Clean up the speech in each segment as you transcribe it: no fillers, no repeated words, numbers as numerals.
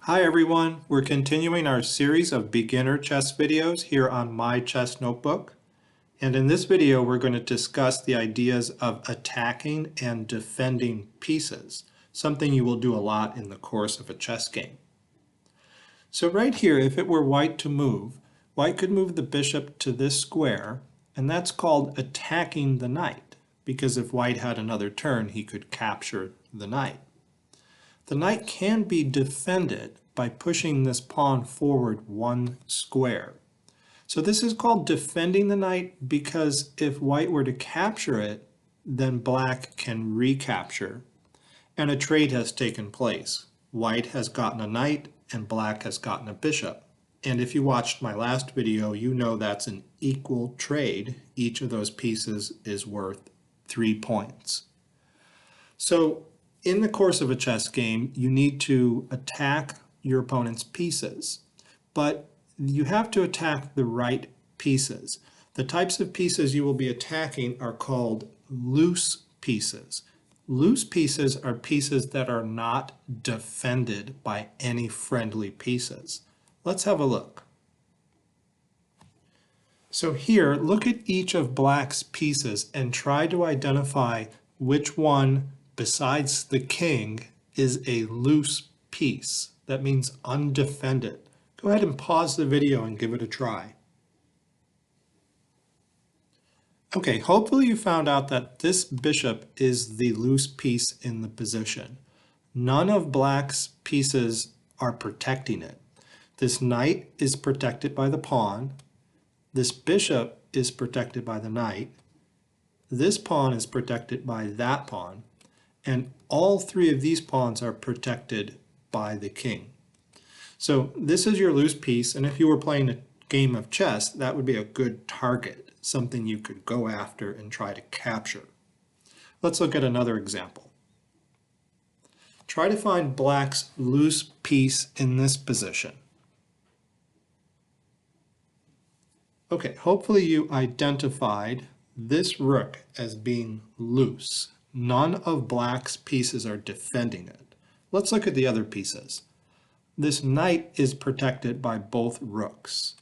Hi everyone, we're continuing our series of beginner chess videos here on My Chess Notebook. And in this video, we're going to discuss the ideas of attacking and defending pieces, something you will do a lot in the course of a chess game. So right here, if it were white to move, white could move the bishop to this square, and that's called attacking the knight, because if white had another turn, he could capture the knight. The knight can be defended by pushing this pawn forward one square. So this is called defending the knight because if white were to capture it, then black can recapture. And a trade has taken place. White has gotten a knight and black has gotten a bishop. And if you watched my last video, you know that's an equal trade. Each of those pieces is worth 3 points. So in the course of a chess game, you need to attack your opponent's pieces, but you have to attack the right pieces. The types of pieces you will be attacking are called loose pieces. Loose pieces are pieces that are not defended by any friendly pieces. Let's have a look. So here, look at each of black's pieces and try to identify which one besides the king is a loose piece. That means undefended. Go ahead and pause the video and give it a try. Okay, hopefully you found out that this bishop is the loose piece in the position. None of black's pieces are protecting it. This knight is protected by the pawn. This bishop is protected by the knight. This pawn is protected by that pawn. And all three of these pawns are protected by the king. So this is your loose piece, and if you were playing a game of chess, that would be a good target, something you could go after and try to capture. Let's look at another example. Try to find black's loose piece in this position. Okay, hopefully you identified this rook as being loose. None of black's pieces are defending it. Let's look at the other pieces. This knight is protected by both rooks.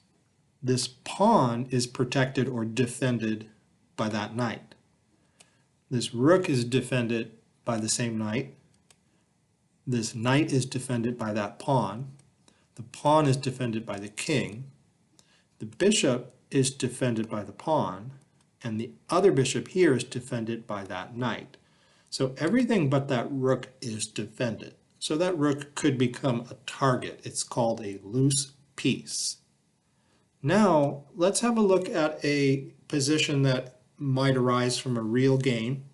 This pawn is protected or defended by that knight. This rook is defended by the same knight. This knight is defended by that pawn. The pawn is defended by the king. The bishop is defended by the pawn. And the other bishop here is defended by that knight. So everything but that rook is defended. So that rook could become a target. It's called a loose piece. Now, let's have a look at a position that might arise from a real game.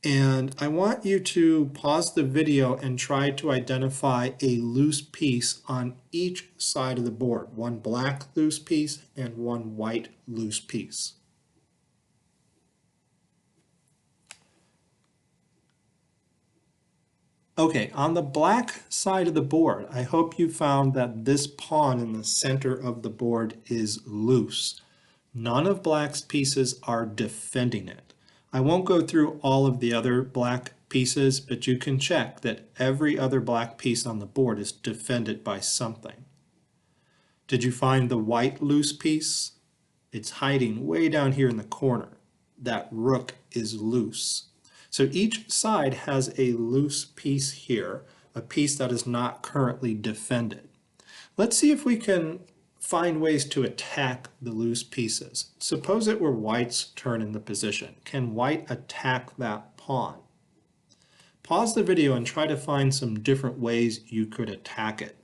And I want you to pause the video and try to identify a loose piece on each side of the board. One black loose piece and one white loose piece. Okay, on the black side of the board, I hope you found that this pawn in the center of the board is loose. None of black's pieces are defending it. I won't go through all of the other black pieces, but you can check that every other black piece on the board is defended by something. Did you find the white loose piece? It's hiding way down here in the corner. That rook is loose. So each side has a loose piece here, a piece that is not currently defended. Let's see if we can find ways to attack the loose pieces. Suppose it were white's turn in the position. Can white attack that pawn? Pause the video and try to find some different ways you could attack it.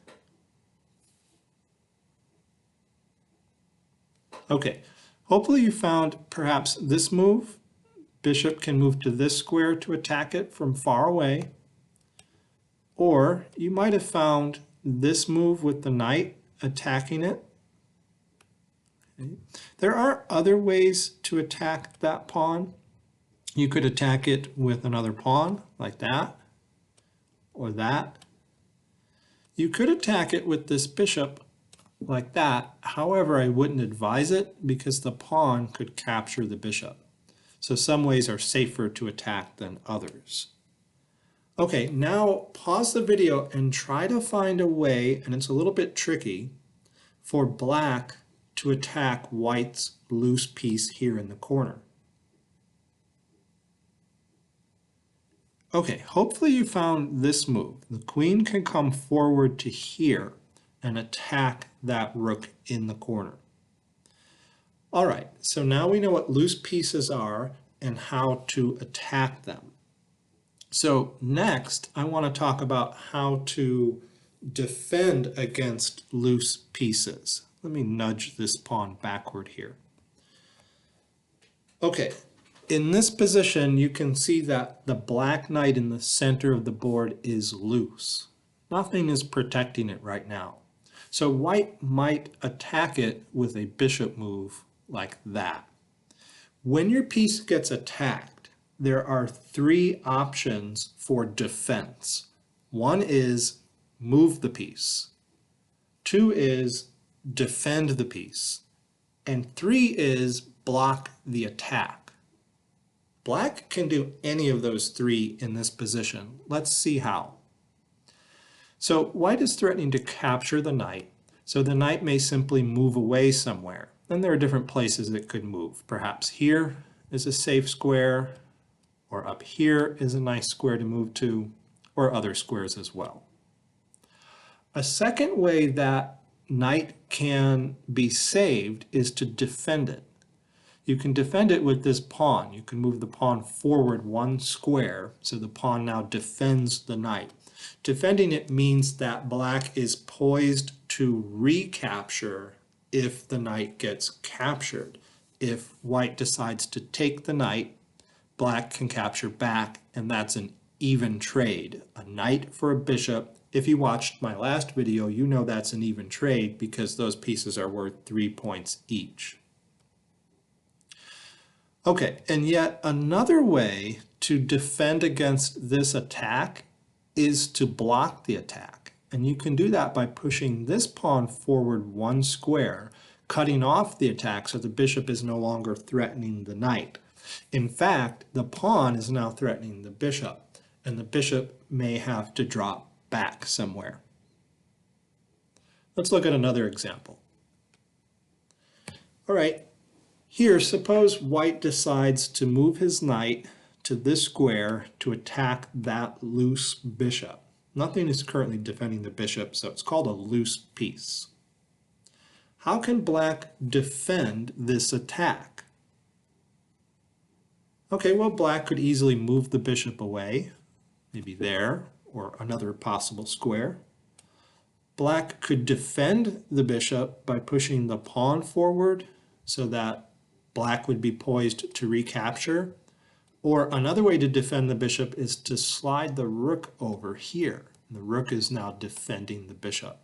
Okay, hopefully you found perhaps this move. Bishop can move to this square to attack it from far away. Or you might have found this move with the knight attacking it. Okay. There are other ways to attack that pawn. You could attack it with another pawn like that or that. You could attack it with this bishop like that. However, I wouldn't advise it because the pawn could capture the bishop. So some ways are safer to attack than others. Okay, now pause the video and try to find a way, and it's a little bit tricky, for black to attack white's loose piece here in the corner. Okay, hopefully you found this move. The queen can come forward to here and attack that rook in the corner. All right, so now we know what loose pieces are and how to attack them. So next, I want to talk about how to defend against loose pieces. Let me nudge this pawn backward here. Okay, in this position, you can see that the black knight in the center of the board is loose. Nothing is protecting it right now. So white might attack it with a bishop move like that. When your piece gets attacked, there are three options for defense. One is move the piece. Two is defend the piece. And three is block the attack. Black can do any of those three in this position. Let's see how. So white is threatening to capture the knight, so the knight may simply move away somewhere. And there are different places it could move. Perhaps here is a safe square, or up here is a nice square to move to, or other squares as well. A second way that knight can be saved is to defend it. You can defend it with this pawn. You can move the pawn forward one square, so the pawn now defends the knight. Defending it means that black is poised to recapture if the knight gets captured. If white decides to take the knight, black can capture back, and that's an even trade. A knight for a bishop. If you watched my last video, you know that's an even trade because those pieces are worth 3 points each. Okay, and yet another way to defend against this attack is to block the attack. And you can do that by pushing this pawn forward one square, cutting off the attack so the bishop is no longer threatening the knight. In fact, the pawn is now threatening the bishop, and the bishop may have to drop back somewhere. Let's look at another example. All right. Here, suppose white decides to move his knight to this square to attack that loose bishop. Nothing is currently defending the bishop, so it's called a loose piece. How can black defend this attack? Okay, well, black could easily move the bishop away, maybe there, or another possible square. Black could defend the bishop by pushing the pawn forward so that black would be poised to recapture. Or another way to defend the bishop is to slide the rook over here. The rook is now defending the bishop.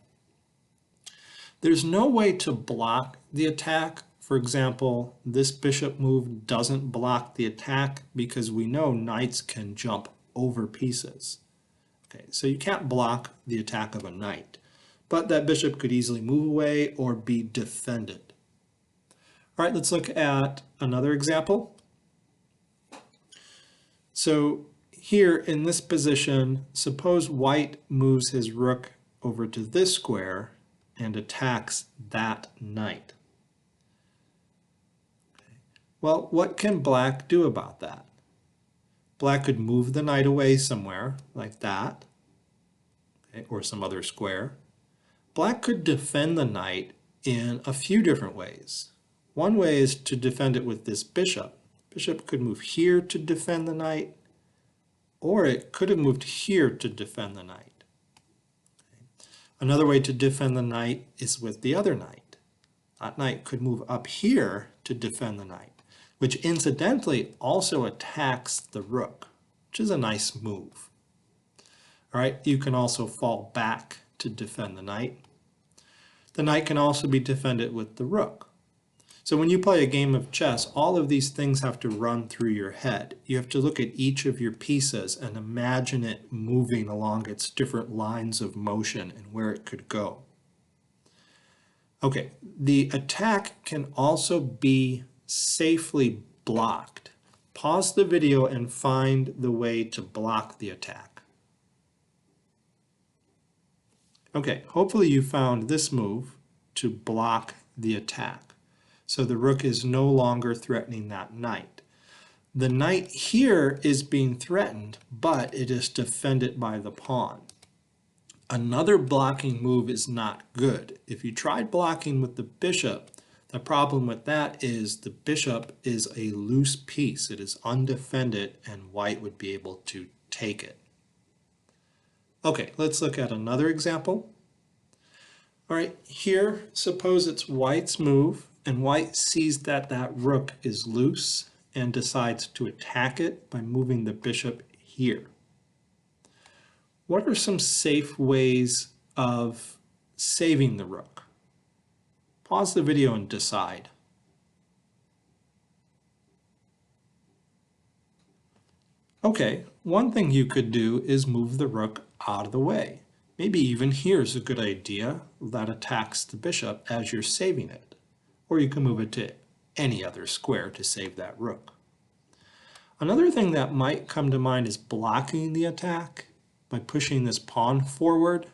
There's no way to block the attack. For example, this bishop move doesn't block the attack because we know knights can jump over pieces. Okay, so you can't block the attack of a knight, but that bishop could easily move away or be defended. All right, let's look at another example. So here in this position, suppose white moves his rook over to this square and attacks that knight. Okay. Well, what can black do about that? Black could move the knight away somewhere like that, okay, or some other square. Black could defend the knight in a few different ways. One way is to defend it with this bishop. Bishop could move here to defend the knight, or it could have moved here to defend the knight. Okay. Another way to defend the knight is with the other knight. That knight could move up here to defend the knight, which incidentally also attacks the rook, which is a nice move. All right, you can also fall back to defend the knight. The knight can also be defended with the rook. So when you play a game of chess, all of these things have to run through your head. You have to look at each of your pieces and imagine it moving along its different lines of motion and where it could go. Okay, the attack can also be safely blocked. Pause the video and find the way to block the attack. Okay, hopefully you found this move to block the attack. So the rook is no longer threatening that knight. The knight here is being threatened, but it is defended by the pawn. Another blocking move is not good. If you tried blocking with the bishop, the problem with that is the bishop is a loose piece. It is undefended and white would be able to take it. Okay, let's look at another example. All right, here, suppose it's white's move, and white sees that that rook is loose and decides to attack it by moving the bishop here. What are some safe ways of saving the rook? Pause the video and decide. Okay, one thing you could do is move the rook out of the way. Maybe even here's a good idea that attacks the bishop as you're saving it. Or you can move it to any other square to save that rook. Another thing that might come to mind is blocking the attack by pushing this pawn forward,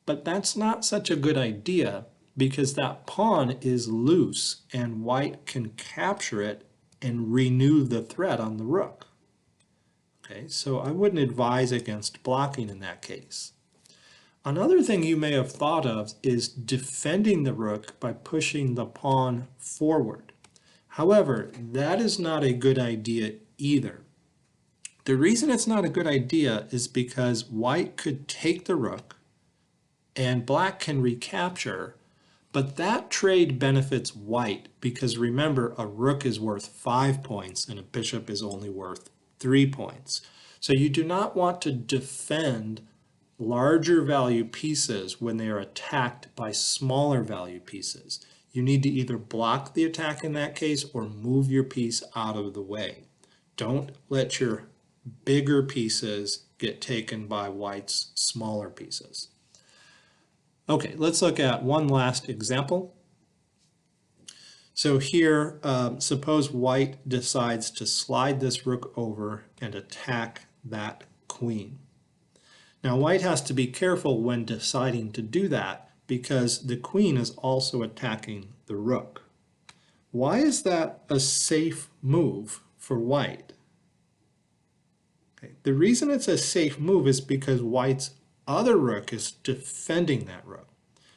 but that's not such a good idea because that pawn is loose and white can capture it and renew the threat on the rook. Okay, so I wouldn't advise against blocking in that case. Another thing you may have thought of is defending the rook by pushing the pawn forward. However, that is not a good idea either. The reason it's not a good idea is because white could take the rook and black can recapture, but that trade benefits white because remember, a rook is worth 5 points and a bishop is only worth 3 points. So you do not want to defend larger value pieces when they are attacked by smaller value pieces. You need to either block the attack in that case or move your piece out of the way. Don't let your bigger pieces get taken by white's smaller pieces. Okay, let's look at one last example. So here, suppose white decides to slide this rook over and attack that queen. Now white has to be careful when deciding to do that because the queen is also attacking the rook. Why is that a safe move for white? Okay. The reason it's a safe move is because white's other rook is defending that rook.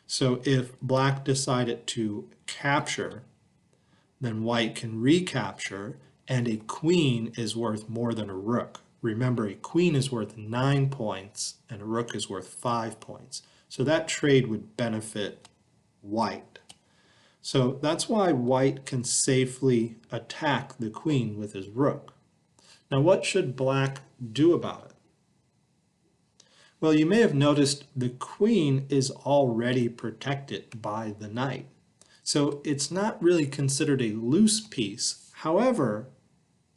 So if black decided to capture, then white can recapture, and a queen is worth more than a rook. Remember, a queen is worth 9 points and a rook is worth 5 points. So that trade would benefit white. So that's why white can safely attack the queen with his rook. Now what should black do about it? Well, you may have noticed the queen is already protected by the knight. So it's not really considered a loose piece. However,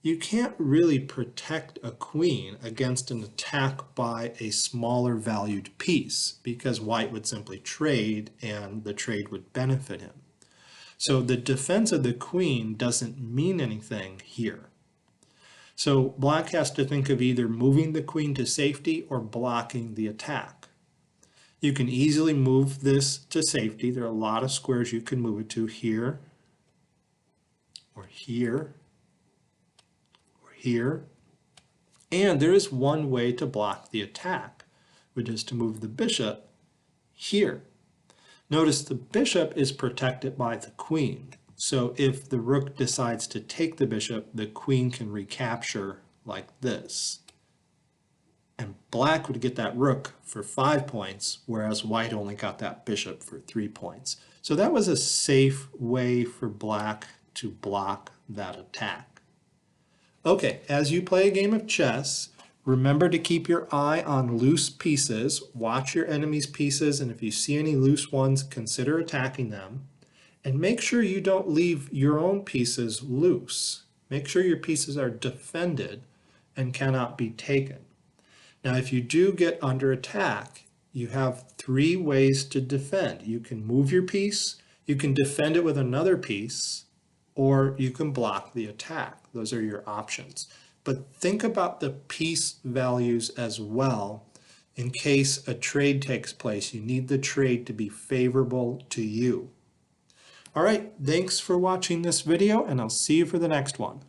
you can't really protect a queen against an attack by a smaller valued piece because white would simply trade and the trade would benefit him. So the defense of the queen doesn't mean anything here. So black has to think of either moving the queen to safety or blocking the attack. You can easily move this to safety. There are a lot of squares you can move it to here or here. Here, and there is one way to block the attack, which is to move the bishop here. Notice the bishop is protected by the queen, so if the rook decides to take the bishop, the queen can recapture like this. And black would get that rook for 5 points, whereas white only got that bishop for 3 points. So that was a safe way for black to block that attack. Okay, as you play a game of chess, remember to keep your eye on loose pieces. Watch your enemy's pieces, and if you see any loose ones, consider attacking them. And make sure you don't leave your own pieces loose. Make sure your pieces are defended and cannot be taken. Now, if you do get under attack, you have 3 ways to defend. You can move your piece, you can defend it with another piece, or you can block the attack. Those are your options. But think about the piece values as well in case a trade takes place. You need the trade to be favorable to you. All right, thanks for watching this video, and I'll see you for the next one.